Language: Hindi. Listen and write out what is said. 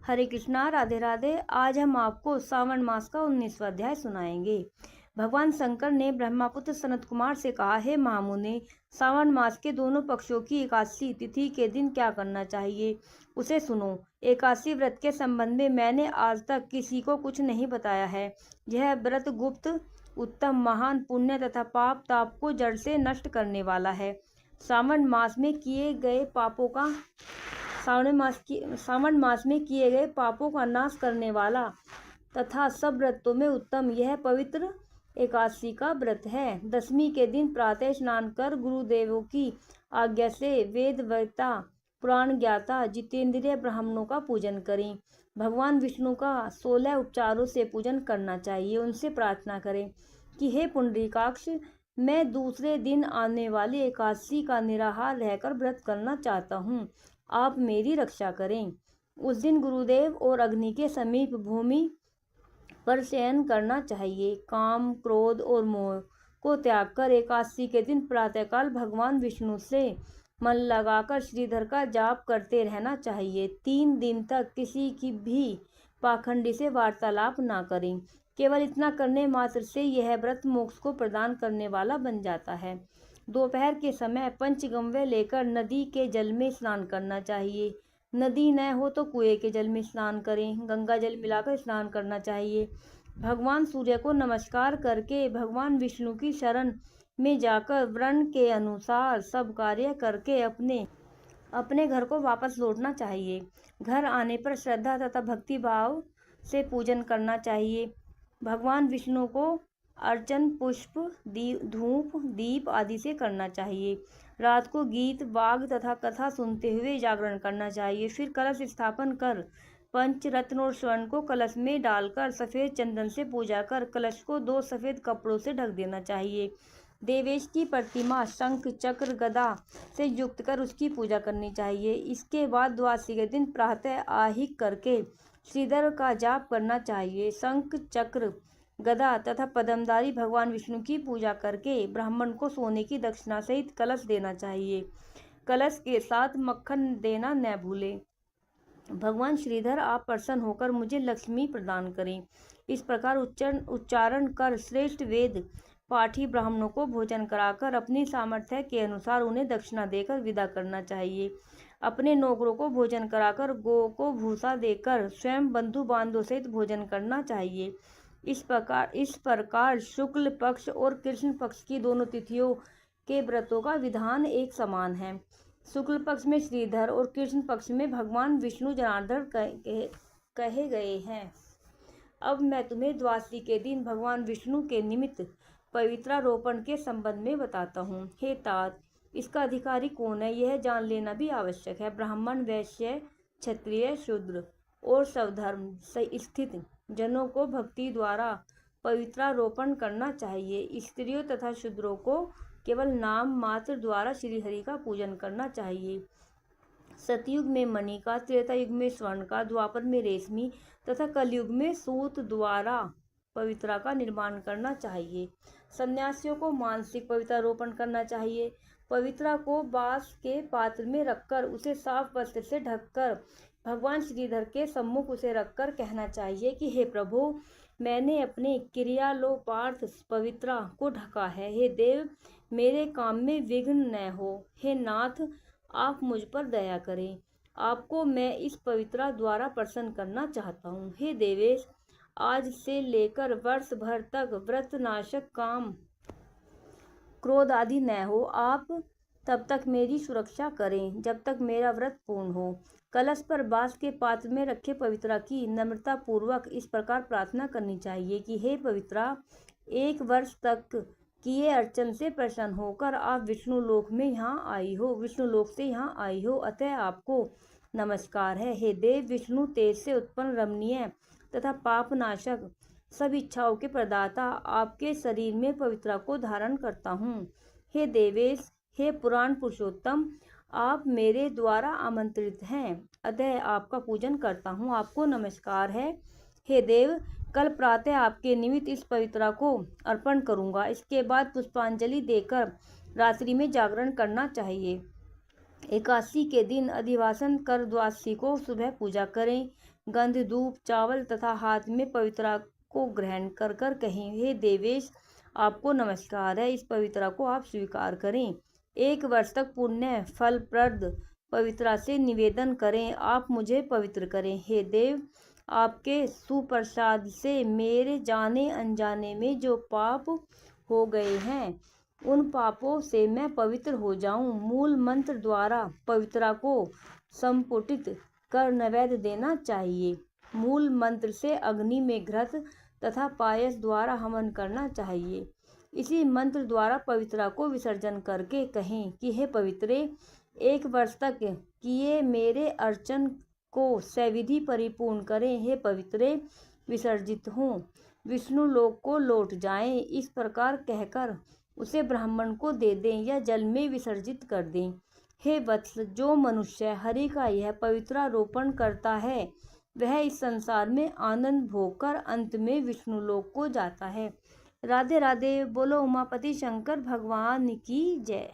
हरे कृष्णा, राधे राधे। आज हम आपको सावन मास का 19वां अध्याय सुनाएंगे। भगवान शंकर ने ब्रह्मापुत्र सनत कुमार से कहा, हे महामुनि, सावन मास के दोनों पक्षों की एकादशी तिथि के दिन क्या करना चाहिए उसे सुनो। एकादशी व्रत के संबंध में मैंने आज तक किसी को कुछ नहीं बताया है। यह व्रत गुप्त, उत्तम, महान, पुण्य तथा पाप ताप को जड़ से नष्ट करने वाला है। सावन मास में किए गए पापों का नाश करने वाला तथा सब व्रतों में उत्तम यह पवित्र एकादशी का व्रत है। दशमी के दिन प्रातः स्नान कर गुरुदेवों की आज्ञा से वेद वेत्ता, पुराण ज्ञाता, जितेंद्रिय ब्राह्मणों का पूजन करें। भगवान विष्णु का 16 उपचारों से पूजन करना चाहिए। उनसे प्रार्थना करें कि हे पुंडरीकाक्ष, मैं दूसरे दिन आने वाली एकादशी का निराहार रहकर व्रत करना चाहता हूँ, आप मेरी रक्षा करें। उस दिन गुरुदेव और अग्नि के समीप भूमि पर शयन करना चाहिए। काम, क्रोध और मोह को त्याग कर एकादशी के दिन प्रातःकाल भगवान विष्णु से मन लगाकर श्रीधर का जाप करते रहना चाहिए। 3 दिन तक किसी की भी पाखंडी से वार्तालाप ना करें। केवल इतना करने मात्र से यह व्रत मोक्ष को प्रदान करने वाला बन जाता है। दोपहर के समय पंचगव्य लेकर नदी के जल में स्नान करना चाहिए। नदी न हो तो कुएं के जल में स्नान करें। गंगा जल मिलाकर स्नान करना चाहिए। भगवान सूर्य को नमस्कार करके भगवान विष्णु की शरण में जाकर वर्ण के अनुसार सब कार्य करके अपने घर को वापस लौटना चाहिए। घर आने पर श्रद्धा तथा भक्ति भाव से पूजन करना चाहिए। भगवान विष्णु को अर्चन पुष्प, धूप, दीप आदि से करना चाहिए। रात को गीत, वाग तथा कथा सुनते हुए जागरण करना चाहिए। फिर कलश स्थापन कर पंच रत्न और स्वर्ण को कलश में डालकर सफेद चंदन से पूजा कर कलश को 2 सफेद कपड़ों से ढक देना चाहिए। देवेश की प्रतिमा शंख, चक्र, गदा से युक्त कर उसकी पूजा करनी चाहिए। इसके बाद द्वादशी के दिन प्रातः आहिक करके श्रीधर का जाप करना चाहिए। शंख, चक्र, गदा तथा पद्मधारी भगवान विष्णु की पूजा करके ब्राह्मण को सोने की दक्षिणा सहित कलश देना चाहिए। कलश के साथ मक्खन देना न भूलें। भगवान श्रीधर, आप प्रसन्न होकर मुझे लक्ष्मी प्रदान करें। इस प्रकार उच्चारण कर श्रेष्ठ वेद पाठी ब्राह्मणों को भोजन कराकर अपनी सामर्थ्य के अनुसार उन्हें दक्षिणा देकर विदा करना चाहिए। अपने नौकरों को भोजन कराकर गौ को भूसा देकर स्वयं बंधु बांधवों सहित भोजन करना चाहिए। इस प्रकार शुक्ल पक्ष और कृष्ण पक्ष की दोनों तिथियों के व्रतों का विधान एक समान है। शुक्ल पक्ष में श्रीधर और कृष्ण पक्ष में भगवान विष्णु जनार्दन कहे गए हैं। अब मैं तुम्हें द्वादशी के दिन भगवान विष्णु के निमित्त पवित्रारोपण के संबंध में बताता हूँ। हे तात, इसका अधिकारी कौन है यह जान लेना भी आवश्यक है। ब्राह्मण, वैश्य, क्षत्रिय, शूद्र और स्वधर्म से स्थित जनों को भक्ति द्वारा पवित्रारोपण करना चाहिए। स्त्रियों तथा शूद्रों को केवल नाम मात्र द्वारा श्रीहरि का पूजन करना चाहिए। सतयुग में मणि का, त्रेता युग में स्वर्ण का, द्वापर में रेशमी तथा कलयुग में सूत द्वारा पवित्रा का निर्माण करना चाहिए। सन्यासियों को मानसिक पवित्रारोपण करना चाहिए। पवित्रा को बांस के पात्र में रखकर उसे साफ वस्त्र से ढककर भगवान श्रीधर के सम्मुख उसे रखकर कहना चाहिए कि हे प्रभु, मैंने अपने क्रियालोपार्थ पवित्रा को ढका है। हे देव, मेरे काम में विघ्न न हो। हे नाथ, आप मुझ पर दया करें। आपको मैं इस पवित्रा द्वारा प्रसन्न करना चाहता हूँ। हे देवेश, आज से लेकर वर्ष भर तक व्रत नाशक काम, क्रोध आदि न हो। आप तब तक मेरी सुरक्षा करें जब तक मेरा व्रत पूर्ण हो। कलश पर बांस के पात्र में रखे पवित्रा की नम्रता पूर्वक इस प्रकार प्रार्थना करनी चाहिए कि हे पवित्रा, 1 वर्ष तक किए अर्चन से प्रसन्न होकर आप विष्णु लोक से यहाँ आई हो, अतः आपको नमस्कार है। हे देव विष्णु, तेज से उत्पन्न रमणीय तथा पापनाशक सब इच्छाओं के प्रदाता आपके शरीर में पवित्रा को धारण करता हूँ। हे देवेश, हे पुराण पुरुषोत्तम, आप मेरे द्वारा आमंत्रित हैं, अतः आपका पूजन करता हूँ, आपको नमस्कार है। हे देव, कल प्रातः आपके निमित्त इस पवित्रा को अर्पण करूँगा। इसके बाद पुष्पांजलि देकर रात्रि में जागरण करना चाहिए। एकादशी के दिन अधिवासन कर द्वादशी को सुबह पूजा करें। गंध, धूप, चावल तथा हाथ में पवित्रा को ग्रहण कर कर कहें, हे देवेश, आपको नमस्कार है, इस पवित्रा को आप स्वीकार करें। 1 वर्ष तक पुण्य फलप्रद पवित्रा से निवेदन करें, आप मुझे पवित्र करें। हे देव, आपके सुप्रसाद से मेरे जाने अनजाने में जो पाप हो गए हैं, उन पापों से मैं पवित्र हो जाऊं। मूल मंत्र द्वारा पवित्रा को संपुटित कर नैवेद्य देना चाहिए। मूल मंत्र से अग्नि में घृत तथा पायस द्वारा हवन करना चाहिए। इसी मंत्र द्वारा पवित्रा को विसर्जन करके कहें कि हे पवित्रे, 1 वर्ष तक किए मेरे अर्चन को सविधि परिपूर्ण करें। हे पवित्रे, विसर्जित हूँ, विष्णु लोक को लौट जाएं। इस प्रकार कहकर उसे ब्राह्मण को दे दें या जल में विसर्जित कर दें। हे वत्स, जो मनुष्य हरि का यह पवित्रारोपण करता है, वह इस संसार में आनंद भोगकर अंत में विष्णु लोक को जाता है। राधे राधे। बोलो उमापति शंकर भगवान की जय।